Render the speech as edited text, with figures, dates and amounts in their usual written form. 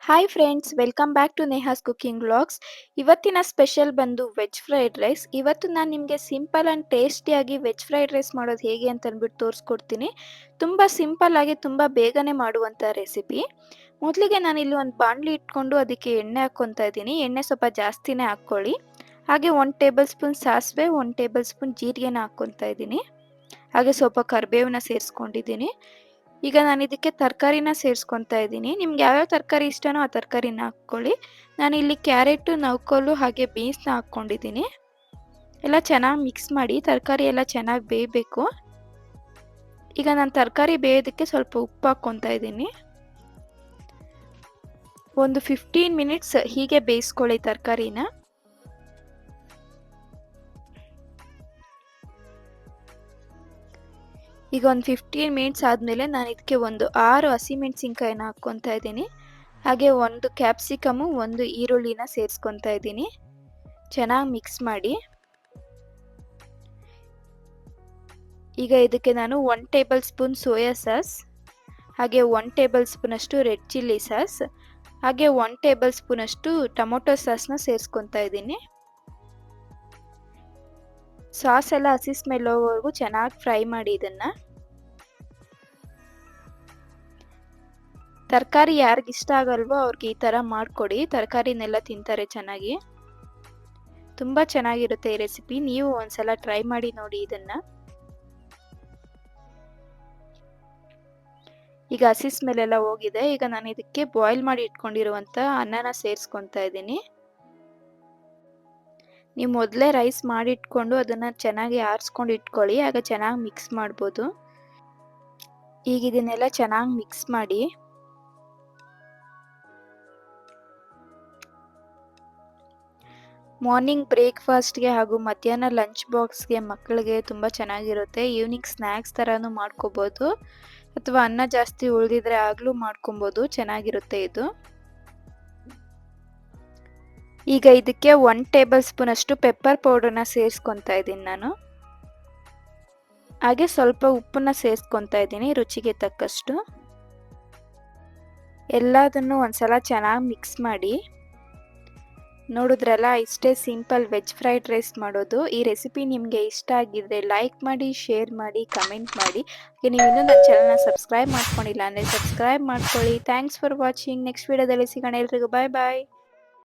Hi friends, welcome back to Neha's cooking vlogs. ಇವತ್ತಿನ special ಬಂದು veg fried rice. ಇವತ್ತು ನಾನು ನಿಮಗೆ ಸಿಂಪಲ್ ಆ್ಯಂಡ್ ಟೇಸ್ಟಿಯಾಗಿ ವೆಜ್ ಫ್ರೈಡ್ ರೈಸ್ ಮಾಡೋದು ಹೇಗೆ ಅಂತ ಅಂದ್ಬಿಟ್ಟು ತೋರಿಸ್ಕೊಡ್ತೀನಿ. ತುಂಬ ಸಿಂಪಲ್ ಆಗಿ ತುಂಬ ಬೇಗನೆ ಮಾಡುವಂಥ ರೆಸಿಪಿ. ಮೊದಲಿಗೆ ನಾನಿಲ್ಲಿ ಒಂದು ಬಾಣಲಿ ಇಟ್ಕೊಂಡು ಅದಕ್ಕೆ ಎಣ್ಣೆ ಹಾಕ್ಕೊತಾ ಇದ್ದೀನಿ. ಎಣ್ಣೆ ಸ್ವಲ್ಪ ಜಾಸ್ತಿನೇ ಹಾಕ್ಕೊಳ್ಳಿ. ಹಾಗೆ 1 ಟೇಬಲ್ ಸ್ಪೂನ್ ಸಾಸಿವೆ, 1 ಟೇಬಲ್ ಸ್ಪೂನ್ ಜೀರಿಗೆನ ಹಾಕ್ಕೊತಾ ಇದ್ದೀನಿ. ಹಾಗೆ ಸ್ವಲ್ಪ ಕರಿಬೇವನ್ನ ಸೇರಿಸ್ಕೊಂಡಿದ್ದೀನಿ. ಈಗ ನಾನು ಇದಕ್ಕೆ ತರಕಾರಿನ ಸೇರಿಸ್ಕೊತಾ ಇದ್ದೀನಿ. ನಿಮ್ಗೆ ಯಾವ್ಯಾವ ತರಕಾರಿ ಇಷ್ಟನೋ ಆ ತರಕಾರಿನ ಹಾಕ್ಕೊಳ್ಳಿ. ನಾನಿಲ್ಲಿ ಕ್ಯಾರೆಟು, ನೌಕೋಲು ಹಾಗೆ ಬೀನ್ಸ್ನ ಹಾಕ್ಕೊಂಡಿದ್ದೀನಿ. ಎಲ್ಲ ಚೆನ್ನಾಗಿ ಮಿಕ್ಸ್ ಮಾಡಿ, ತರಕಾರಿ ಎಲ್ಲ ಚೆನ್ನಾಗಿ ಬೇಯಬೇಕು. ಈಗ ನಾನು ತರಕಾರಿ ಬೇಯೋದಕ್ಕೆ ಸ್ವಲ್ಪ ಉಪ್ಪು ಹಾಕ್ಕೊತಾ ಇದ್ದೀನಿ. ಒಂದು 15 ಮಿನಿಟ್ಸ್ ಹೀಗೆ ಬೇಯಿಸ್ಕೊಳ್ಳಿ ತರಕಾರಿನ. ಈಗ ಒಂದು 15 ಮಿನಿಟ್ಸ್ ಆದಮೇಲೆ ನಾನು ಇದಕ್ಕೆ ಒಂದು 6 ಹಸಿಮೆಣಸಿನ್ಕಾಯಿನ ಹಾಕ್ಕೊತಾ ಇದ್ದೀನಿ. ಹಾಗೆ 1 ಕ್ಯಾಪ್ಸಿಕಮು, 1 ಈರುಳ್ಳಿನ ಸೇರಿಸ್ಕೊತಾ ಇದ್ದೀನಿ. ಚೆನ್ನಾಗಿ ಮಿಕ್ಸ್ ಮಾಡಿ. ಈಗ ಇದಕ್ಕೆ ನಾನು 1 ಟೇಬಲ್ ಸ್ಪೂನ್ ಸೋಯಾ ಸಾಸ್, ಹಾಗೆ 1 ಟೇಬಲ್ ಸ್ಪೂನಷ್ಟು ರೆಡ್ ಚಿಲ್ಲಿ ಸಾಸ್, ಹಾಗೆ 1 ಟೇಬಲ್ ಸ್ಪೂನಷ್ಟು ಟೊಮೊಟೊ ಸಾಸ್ನ ಸೇರಿಸ್ಕೊತಾ ಇದ್ದೀನಿ. ಸಾಸ್ ಎಲ್ಲ ಹಸಿ ಸ್ಮೆಲ್ ಹೋಗೋವರೆಗೂ ಚೆನ್ನಾಗಿ ಫ್ರೈ ಮಾಡಿ ಇದನ್ನು. ತರಕಾರಿ ಯಾರಿಗೆ ಇಷ್ಟ ಆಗಲ್ವೋ ಅವ್ರಿಗೆ ಈ ಥರ ಮಾಡಿಕೊಡಿ. ತರಕಾರಿನೆಲ್ಲ ತಿಂತಾರೆ ಚೆನ್ನಾಗಿ. ತುಂಬ ಚೆನ್ನಾಗಿರುತ್ತೆ ಈ ರೆಸಿಪಿ. ನೀವು ಒಂದ್ಸಲ ಟ್ರೈ ಮಾಡಿ ನೋಡಿ ಇದನ್ನು. ಈಗ ಹಸಿ ಸ್ಮೆಲ್ ಎಲ್ಲ ಹೋಗಿದೆ. ಈಗ ನಾನು ಇದಕ್ಕೆ ಬಾಯ್ಲ್ ಮಾಡಿ ಇಟ್ಕೊಂಡಿರುವಂಥ ಅನ್ನನ ಸೇರಿಸ್ಕೊತಾ ಇದ್ದೀನಿ. ನೀವು ಮೊದಲೇ ರೈಸ್ ಮಾಡಿಟ್ಕೊಂಡು ಅದನ್ನು ಚೆನ್ನಾಗಿ ಆರಿಸ್ಕೊಂಡು ಇಟ್ಕೊಳ್ಳಿ. ಆಗ ಚೆನ್ನಾಗಿ ಮಿಕ್ಸ್ ಮಾಡ್ಬೋದು. ಈಗ ಇದನ್ನೆಲ್ಲ ಚೆನ್ನಾಗಿ ಮಿಕ್ಸ್ ಮಾಡಿ. ಮಾರ್ನಿಂಗ್ ಬ್ರೇಕ್ಫಾಸ್ಟ್ಗೆ ಹಾಗೂ ಮಧ್ಯಾಹ್ನ ಲಂಚ್ ಬಾಕ್ಸ್ಗೆ ಮಕ್ಕಳಿಗೆ ತುಂಬ ಚೆನ್ನಾಗಿರುತ್ತೆ. ಈವ್ನಿಂಗ್ ಸ್ನ್ಯಾಕ್ಸ್ ಥರನೂ ಮಾಡ್ಕೋಬೋದು, ಅಥವಾ ಅನ್ನ ಜಾಸ್ತಿ ಉಳಿದಿದ್ರೆ ಆಗಲೂ ಮಾಡ್ಕೊಬೋದು. ಚೆನ್ನಾಗಿರುತ್ತೆ ಇದು. ಈಗ ಇದಕ್ಕೆ 1 ಟೇಬಲ್ ಸ್ಪೂನ್ ಅಷ್ಟು ಪೆಪ್ಪರ್ ಪೌಡರ್ನ ಸೇರಿಸ್ಕೊತಾ ಇದ್ದೀನಿ ನಾನು. ಹಾಗೆ ಸ್ವಲ್ಪ ಉಪ್ಪನ್ನ ಸೇರಿಸ್ಕೊತಾ ಇದ್ದೀನಿ ರುಚಿಗೆ ತಕ್ಕಷ್ಟು. ಎಲ್ಲದನ್ನು ಒಂದ್ಸಲ ಚೆನ್ನಾಗಿ ಮಿಕ್ಸ್ ಮಾಡಿ. ನೋಡಿದ್ರಲ್ಲ, ಇಷ್ಟೇ ಸಿಂಪಲ್ ವೆಜ್ ಫ್ರೈಡ್ ರೈಸ್ ಮಾಡೋದು. ಈ ರೆಸಿಪಿ ನಿಮಗೆ ಇಷ್ಟ ಆಗಿದ್ರೆ ಲೈಕ್ ಮಾಡಿ, ಶೇರ್ ಮಾಡಿ, ಕಮೆಂಟ್ ಮಾಡಿ. ಹಾಗೆ ನೀವು ಇನ್ನೂ ನನ್ನ ಚಾನಲ್ನ ಸಬ್ಸ್ಕ್ರೈಬ್ ಮಾಡ್ಕೊಂಡಿಲ್ಲ ಅಂದರೆ ಸಬ್ಸ್ಕ್ರೈಬ್ ಮಾಡ್ಕೊಳ್ಳಿ. Thanks for watching. ನೆಕ್ಸ್ಟ್ ವಿಡಿಯೋದಲ್ಲಿ ಸಿಗೋಣ. ಎಲ್ರಿಗೂ ಬಾಯ್ ಬಾಯ್.